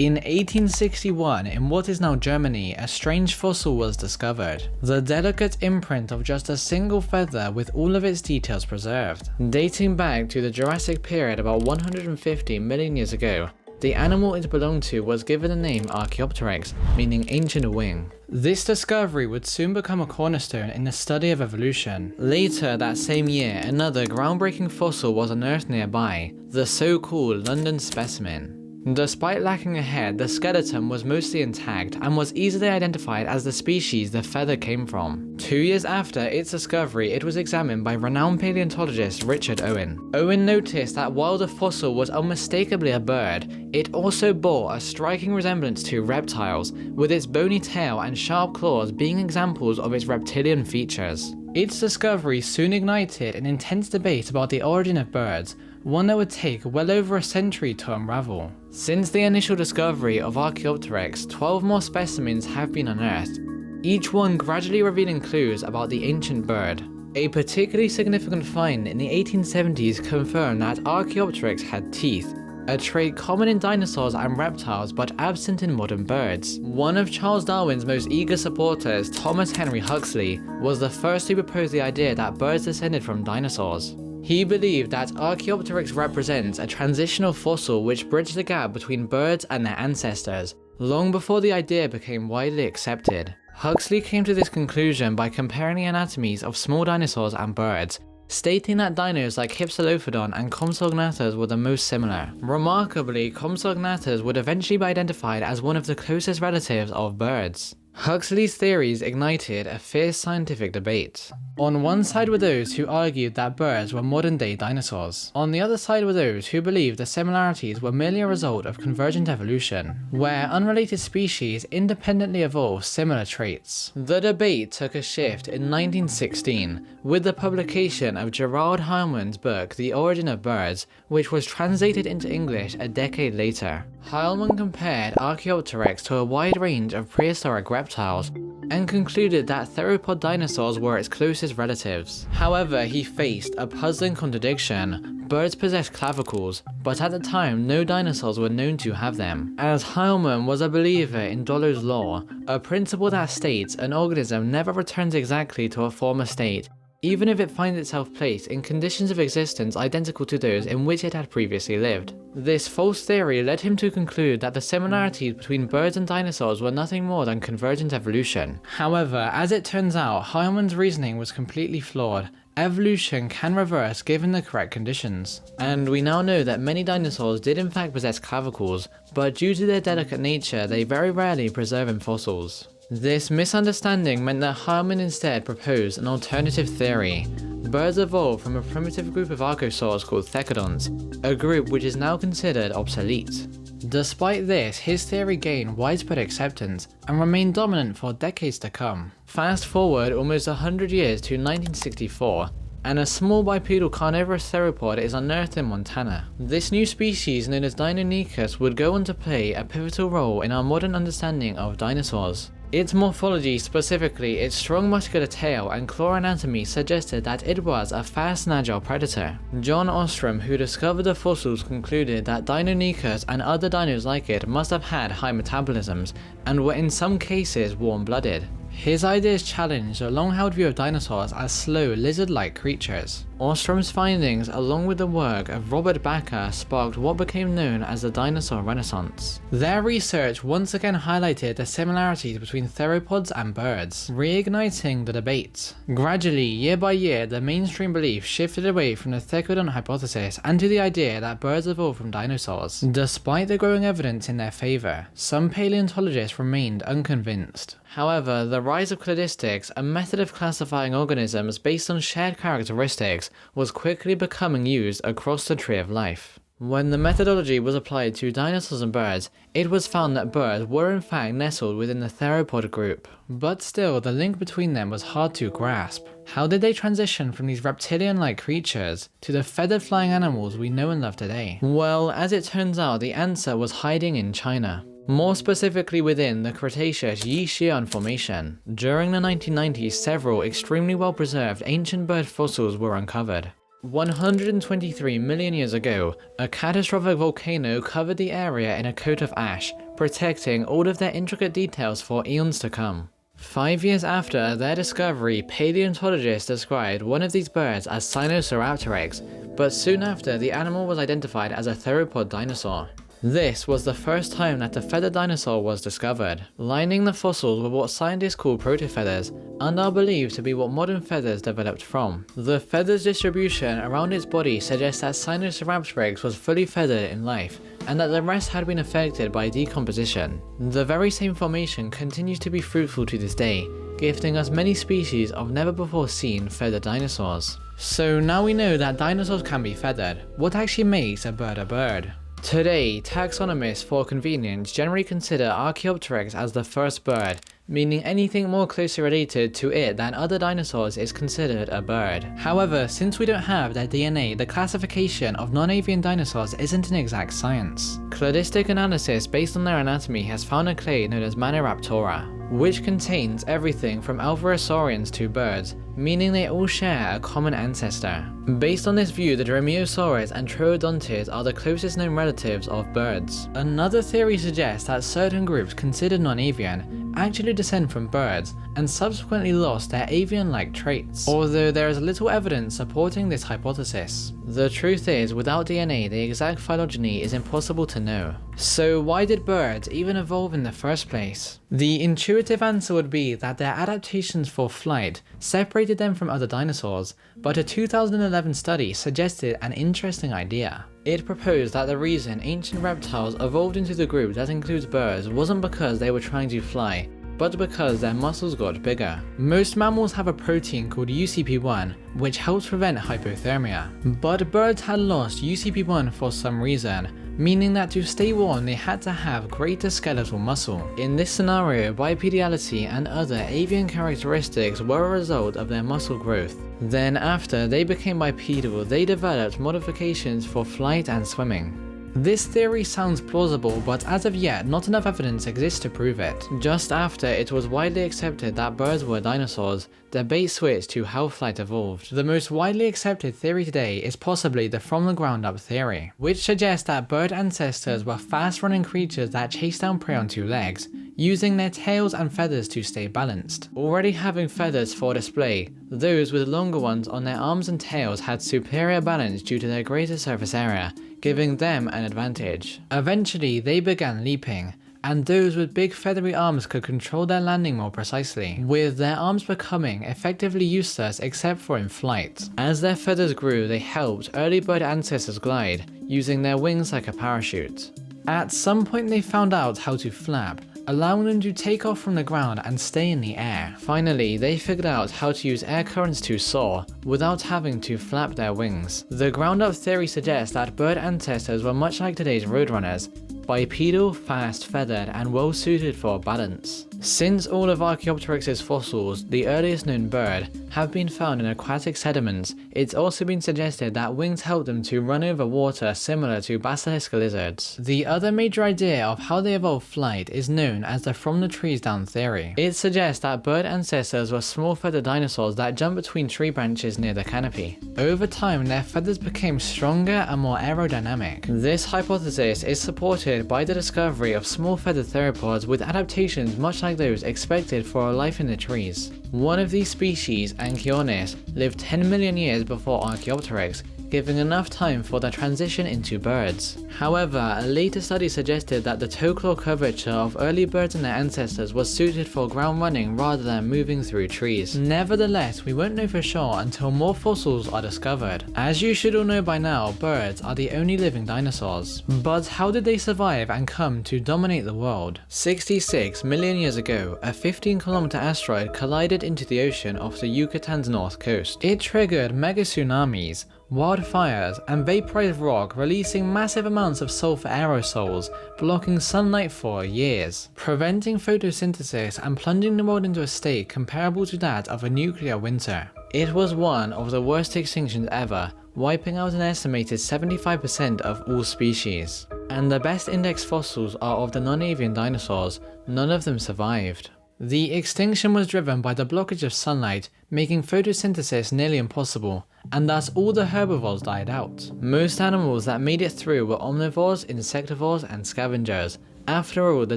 In 1861, in what is now Germany, a strange fossil was discovered. The delicate imprint of just a single feather with all of its details preserved. Dating back to the Jurassic period about 150 million years ago, the animal it belonged to was given the name Archaeopteryx, meaning ancient wing. This discovery would soon become a cornerstone in the study of evolution. Later that same year, another groundbreaking fossil was unearthed nearby, the so-called London specimen. Despite lacking a head, the skeleton was mostly intact and was easily identified as the species the feather came from. 2 years after its discovery, it was examined by renowned paleontologist Richard Owen. Owen noticed that while the fossil was unmistakably a bird, it also bore a striking resemblance to reptiles, with its bony tail and sharp claws being examples of its reptilian features. Its discovery soon ignited an intense debate about the origin of birds, one that would take well over a century to unravel. Since the initial discovery of Archaeopteryx, 12 more specimens have been unearthed, each one gradually revealing clues about the ancient bird. A particularly significant find in the 1870s confirmed that Archaeopteryx had teeth, a trait common in dinosaurs and reptiles but absent in modern birds. One of Charles Darwin's most eager supporters, Thomas Henry Huxley, was the first to propose the idea that birds descended from dinosaurs. He believed that Archaeopteryx represents a transitional fossil which bridged the gap between birds and their ancestors, long before the idea became widely accepted. Huxley came to this conclusion by comparing the anatomies of small dinosaurs and birds, stating that dinos like Hypsilophodon and Compsognathus were the most similar. Remarkably, Compsognathus would eventually be identified as one of the closest relatives of birds. Huxley's theories ignited a fierce scientific debate. On one side were those who argued that birds were modern-day dinosaurs. On the other side were those who believed the similarities were merely a result of convergent evolution, where unrelated species independently evolved similar traits. The debate took a shift in 1916 with the publication of Gerard Heilmann's book The Origin of Birds, which was translated into English a decade later. Heilmann compared Archaeopteryx to a wide range of prehistoric reptiles and concluded that theropod dinosaurs were its closest relatives. However, he faced a puzzling contradiction. Birds possess clavicles, but at the time no dinosaurs were known to have them, as Heilmann was a believer in Dollo's law, a principle that states an organism never returns exactly to a former state, even if it finds itself placed in conditions of existence identical to those in which it had previously lived. This false theory led him to conclude that the similarities between birds and dinosaurs were nothing more than convergent evolution. However, as it turns out, Heilmann's reasoning was completely flawed. Evolution can reverse given the correct conditions. And we now know that many dinosaurs did in fact possess clavicles, but due to their delicate nature, they very rarely preserve in fossils. This misunderstanding meant that Heilmann instead proposed an alternative theory. Birds evolved from a primitive group of archosaurs called thecodonts, a group which is now considered obsolete. Despite this, his theory gained widespread acceptance and remained dominant for decades to come. Fast forward almost 100 years to 1964, and a small bipedal carnivorous theropod is unearthed in Montana. This new species, known as Deinonychus, would go on to play a pivotal role in our modern understanding of dinosaurs. Its morphology, specifically its strong muscular tail and claw anatomy, suggested that it was a fast and agile predator. John Ostrom, who discovered the fossils, concluded that Deinonychus and other dinos like it must have had high metabolisms and were in some cases warm-blooded. His ideas challenged a long-held view of dinosaurs as slow, lizard-like creatures. Ostrom's findings, along with the work of Robert Bakker, sparked what became known as the dinosaur renaissance. Their research once again highlighted the similarities between theropods and birds, reigniting the debate. Gradually, year by year, the mainstream belief shifted away from the thecodont hypothesis and to the idea that birds evolved from dinosaurs. Despite the growing evidence in their favor, some paleontologists remained unconvinced. However, the rise of cladistics, a method of classifying organisms based on shared characteristics, was quickly becoming used across the tree of life. When the methodology was applied to dinosaurs and birds, it was found that birds were in fact nestled within the theropod group. But still, the link between them was hard to grasp. How did they transition from these reptilian-like creatures to the feathered flying animals we know and love today? Well, as it turns out, the answer was hiding in China. More specifically within the Cretaceous Yixian Formation. During the 1990s, several extremely well-preserved ancient bird fossils were uncovered. 123 million years ago, a catastrophic volcano covered the area in a coat of ash, protecting all of their intricate details for eons to come. 5 years after their discovery, paleontologists described one of these birds as Sinosauropteryx, but soon after the animal was identified as a theropod dinosaur. This was the first time that a feathered dinosaur was discovered. Lining the fossils were what scientists call protofeathers, and are believed to be what modern feathers developed from. The feathers' distribution around its body suggests that Sinosauropteryx was fully feathered in life, and that the rest had been affected by decomposition. The very same formation continues to be fruitful to this day, gifting us many species of never before seen feathered dinosaurs. So now we know that dinosaurs can be feathered. What actually makes a bird a bird? Today, taxonomists for convenience generally consider Archaeopteryx as the first bird, meaning anything more closely related to it than other dinosaurs is considered a bird. However, since we don't have their DNA, the classification of non-avian dinosaurs isn't an exact science. Cladistic analysis based on their anatomy has found a clade known as Maniraptora, which contains everything from alphasaurians to birds, meaning they all share a common ancestor. Based on this view, the Dromaeosaurs and Troodontids are the closest known relatives of birds. Another theory suggests that certain groups considered non-avian actually descend from birds and subsequently lost their avian-like traits, although there is little evidence supporting this hypothesis. The truth is, without DNA, the exact phylogeny is impossible to know. So why did birds even evolve in the first place? The intuitive answer would be that their adaptations for flight separated them from other dinosaurs, but a 2011 study suggested an interesting idea. It proposed that the reason ancient reptiles evolved into the group that includes birds wasn't because they were trying to fly, but because their muscles got bigger. Most mammals have a protein called UCP1, which helps prevent hypothermia. But birds had lost UCP1 for some reason, meaning that to stay warm they had to have greater skeletal muscle. In this scenario, bipedality and other avian characteristics were a result of their muscle growth. Then after they became bipedal, they developed modifications for flight and swimming. This theory sounds plausible, but as of yet, not enough evidence exists to prove it. Just after it was widely accepted that birds were dinosaurs, debate switched to how flight evolved. The most widely accepted theory today is possibly the from the ground up theory, which suggests that bird ancestors were fast-running creatures that chased down prey on two legs, using their tails and feathers to stay balanced. Already having feathers for display, those with longer ones on their arms and tails had superior balance due to their greater surface area, giving them an advantage. Eventually, they began leaping, and those with big feathery arms could control their landing more precisely, with their arms becoming effectively useless except for in flight. As their feathers grew, they helped early bird ancestors glide, using their wings like a parachute. At some point they found out how to flap, allowing them to take off from the ground and stay in the air. Finally, they figured out how to use air currents to soar, without having to flap their wings. The ground-up theory suggests that bird ancestors were much like today's roadrunners, bipedal, fast, feathered, and well suited for balance. Since all of Archaeopteryx's fossils, the earliest known bird, have been found in aquatic sediments, it's also been suggested that wings help them to run over water similar to basilisk lizards. The other major idea of how they evolved flight is known as the from the trees down theory. It suggests that bird ancestors were small feathered dinosaurs that jump between tree branches near the canopy. Over time, their feathers became stronger and more aerodynamic. This hypothesis is supported by the discovery of small feathered theropods with adaptations much like those expected for a life in the trees. One of these species, Anchiornis, lived 10 million years before Archaeopteryx, giving enough time for the transition into birds. However, a later study suggested that the toe claw curvature of early birds and their ancestors was suited for ground running rather than moving through trees. Nevertheless, we won't know for sure until more fossils are discovered. As you should all know by now, birds are the only living dinosaurs. But how did they survive and come to dominate the world? 66 million years ago, a 15-kilometer asteroid collided into the ocean off the Yucatan's north coast. It triggered mega tsunamis, wildfires, and vaporized rock, releasing massive amounts of sulfur aerosols, blocking sunlight for years, preventing photosynthesis and plunging the world into a state comparable to that of a nuclear winter. It was one of the worst extinctions ever, wiping out an estimated 75% of all species. And the best indexed fossils are of the non-avian dinosaurs. None of them survived. The extinction was driven by the blockage of sunlight, making photosynthesis nearly impossible, and thus all the herbivores died out. Most animals that made it through were omnivores, insectivores, and scavengers, After all, the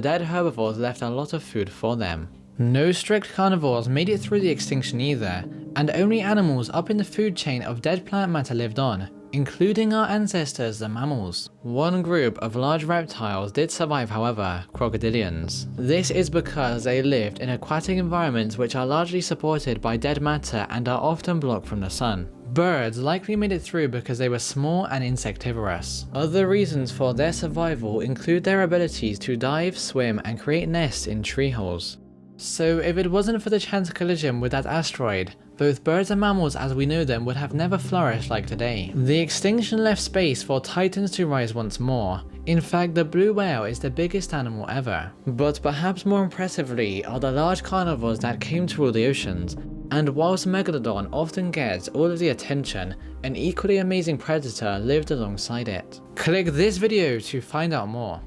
dead herbivores left a lot of food for them. No strict carnivores made it through the extinction either, and only animals up in the food chain of dead plant matter lived on, including our ancestors, the mammals. One group of large reptiles did survive, however, crocodilians. This is because they lived in aquatic environments which are largely supported by dead matter and are often blocked from the sun. Birds likely made it through because they were small and insectivorous. Other reasons for their survival include their abilities to dive, swim, and create nests in tree holes. So if it wasn't for the chance collision with that asteroid, both birds and mammals as we know them would have never flourished like today. The extinction left space for titans to rise once more. In fact, the blue whale is the biggest animal ever. But perhaps more impressively are the large carnivores that came to rule the oceans. And whilst Megalodon often gets all of the attention, an equally amazing predator lived alongside it. Click this video to find out more.